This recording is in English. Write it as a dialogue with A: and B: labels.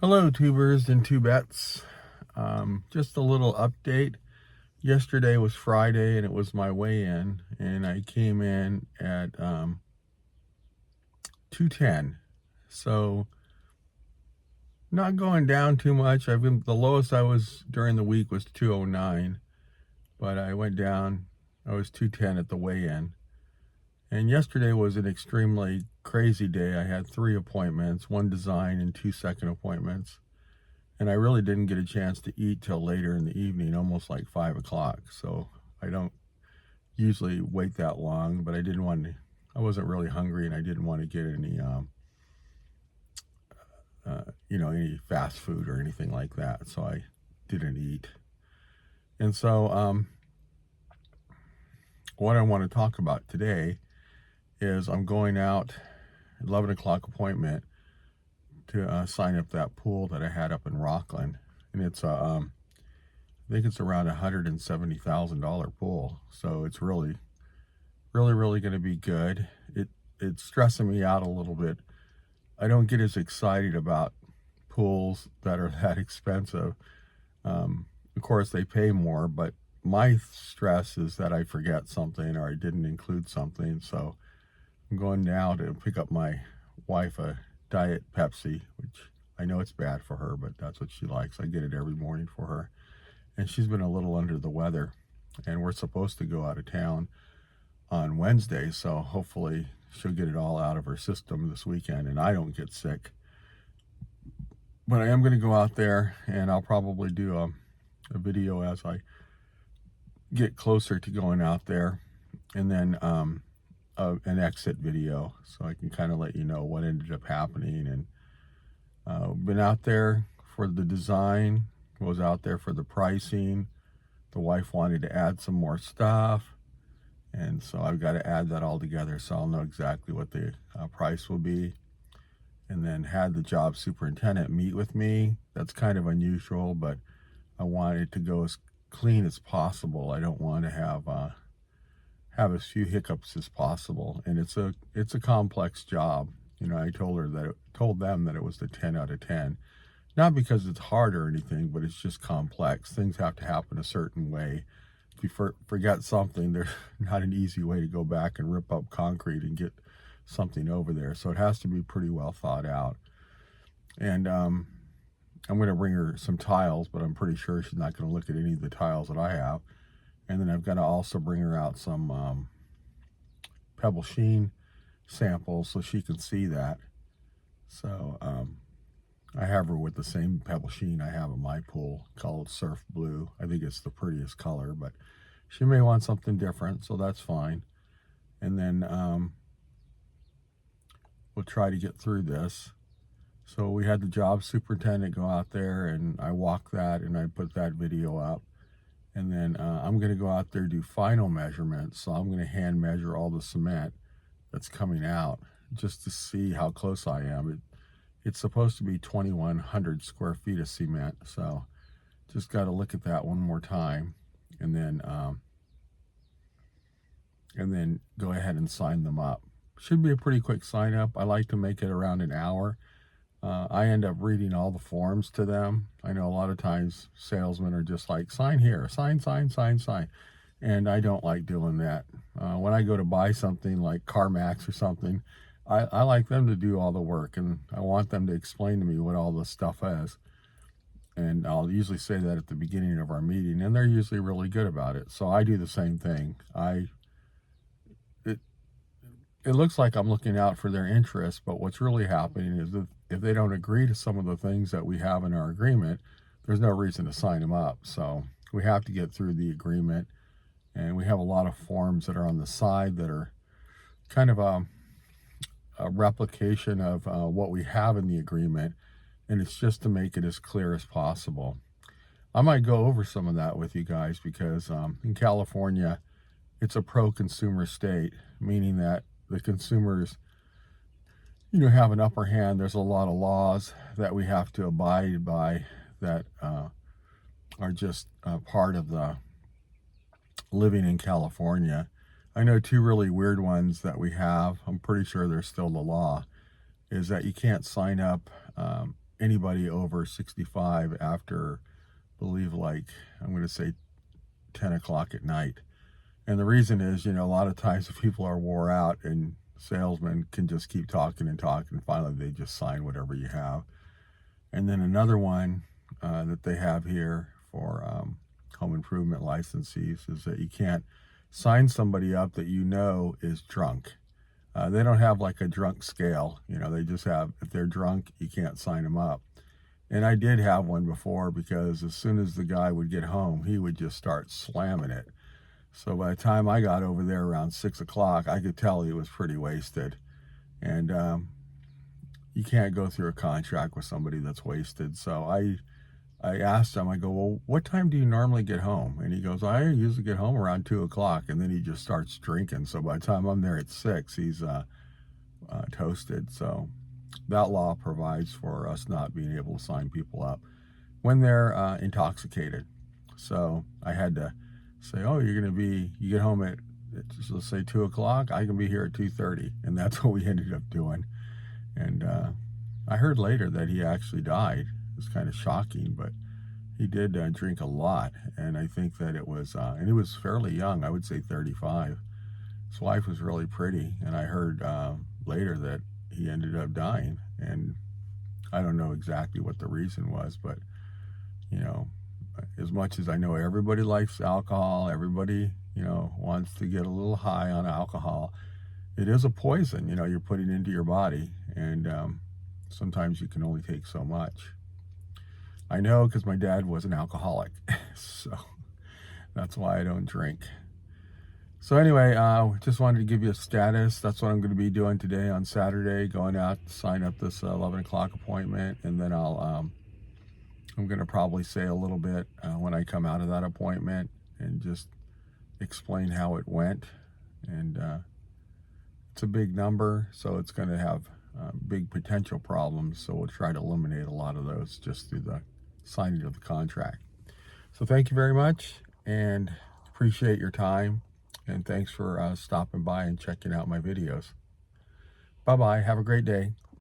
A: Hello, tubers and tubettes. Just a little update. Yesterday was Friday and it was my weigh-in, and I came in at 210. So not going down too much. The lowest I was during the week was 209, but I went down. I was 210 at the weigh-in. And yesterday was an extremely crazy day. I had 3 appointments, 1 design and 2 second appointments. And I really didn't get a chance to eat till later in the evening, almost like 5 o'clock. So I don't usually wait that long, but I wasn't really hungry, and I didn't want to get any fast food or anything like that. So I didn't eat. And so what I want to talk about today is I'm going out, 11 o'clock appointment, to sign up that pool that I had up in Rockland. And it's I think it's around $170,000 pool. So it's really going to be good. It's stressing me out a little bit. I don't get as excited about pools that are that expensive. Of course, they pay more, but my stress is that I forget something or I didn't include something. So I'm going now to pick up my wife a Diet Pepsi, which I know it's bad for her, but that's what she likes. I get it every morning for her. And she's been a little under the weather, and we're supposed to go out of town on Wednesday, so hopefully she'll get it all out of her system this weekend and I don't get sick. But I am going to go out there, and I'll probably do a video as I get closer to going out there, and then an exit video, so I can kind of let you know what ended up happening. And been out there for the design, was out there for the pricing. The wife wanted to add some more stuff, and so I've got to add that all together so I'll know exactly what the price will be. And then had the job superintendent meet with me. That's kind of unusual, but I want it to go as clean as possible. I don't want to have as few hiccups as possible. And it's a complex job. I told them that it was the 10 out of 10. Not because it's hard or anything, but it's just complex. Things have to happen a certain way. If you forget something, there's not an easy way to go back and rip up concrete and get something over there. So it has to be pretty well thought out. And I'm going to bring her some tiles, but I'm pretty sure she's not going to look at any of the tiles that I have. And then I've got to also bring her out some pebble sheen samples so she can see that. So I have her with the same pebble sheen I have in my pool, called Surf Blue. I think it's the prettiest color, but she may want something different, so that's fine. And then we'll try to get through this. So we had the job superintendent go out there, and I walked that, and I put that video up. And then I'm going to go out there, do final measurements. So I'm going to hand measure all the cement that's coming out just to see how close I am. It's supposed to be 2,100 square feet of cement. So just got to look at that one more time, and then go ahead and sign them up. Should be a pretty quick sign up. I like to make it around an hour. I end up reading all the forms to them. I know a lot of times salesmen are just like, sign here, sign. And I don't like doing that. When I go to buy something like CarMax or something, I like them to do all the work, and I want them to explain to me what all the stuff is. And I'll usually say that at the beginning of our meeting, and they're usually really good about it. So I do the same thing. It looks like I'm looking out for their interests, but what's really happening is that if they don't agree to some of the things that we have in our agreement, there's no reason to sign them up. So we have to get through the agreement, and we have a lot of forms that are on the side that are kind of a replication of what we have in the agreement, and it's just to make it as clear as possible. I might go over some of that with you guys because in California, it's a pro-consumer state, meaning that the consumers, have an upper hand. There's a lot of laws that we have to abide by that are just part of the living in California. I know 2 really weird ones that we have. I'm pretty sure they're still the law. Is that you can't sign up anybody over 65 after, I believe, like, I'm going to say 10 o'clock at night. And the reason is, a lot of times if people are wore out and salesmen can just keep talking and talking, and finally they just sign whatever you have. And then another one that they have here for home improvement licensees is that you can't sign somebody up that is drunk. They don't have like a drunk scale. They just have, if they're drunk, you can't sign them up. And I did have one before, because as soon as the guy would get home, he would just start slamming it. So by the time I got over there around 6 o'clock, I could tell he was pretty wasted. And you can't go through a contract with somebody that's wasted. So I asked him, I go, well, what time do you normally get home? And he goes, I usually get home around 2 o'clock. And then he just starts drinking. So by the time I'm there at 6, he's toasted. So that law provides for us not being able to sign people up when they're intoxicated. So I had to say, oh, you get home at, let's say 2 o'clock, I can be here at 2:30. And that's what we ended up doing. And I heard later that he actually died. It was kind of shocking, but he did drink a lot. And I think that it was, and he was fairly young, I would say 35. His wife was really pretty. And I heard later that he ended up dying. And I don't know exactly what the reason was, but, as much as I know everybody likes alcohol, everybody, wants to get a little high on alcohol, it is a poison, you're putting into your body. And sometimes you can only take so much. I know, because my dad was an alcoholic. So that's why I don't drink. So anyway, just wanted to give you a status. That's what I'm going to be doing today on Saturday, going out to sign up this 11 o'clock appointment. And then I'm going to probably say a little bit when I come out of that appointment, and just explain how it went. And it's a big number, so it's going to have big potential problems. So we'll try to eliminate a lot of those just through the signing of the contract. So thank you very much, and appreciate your time. And thanks for stopping by and checking out my videos. Bye-bye. Have a great day.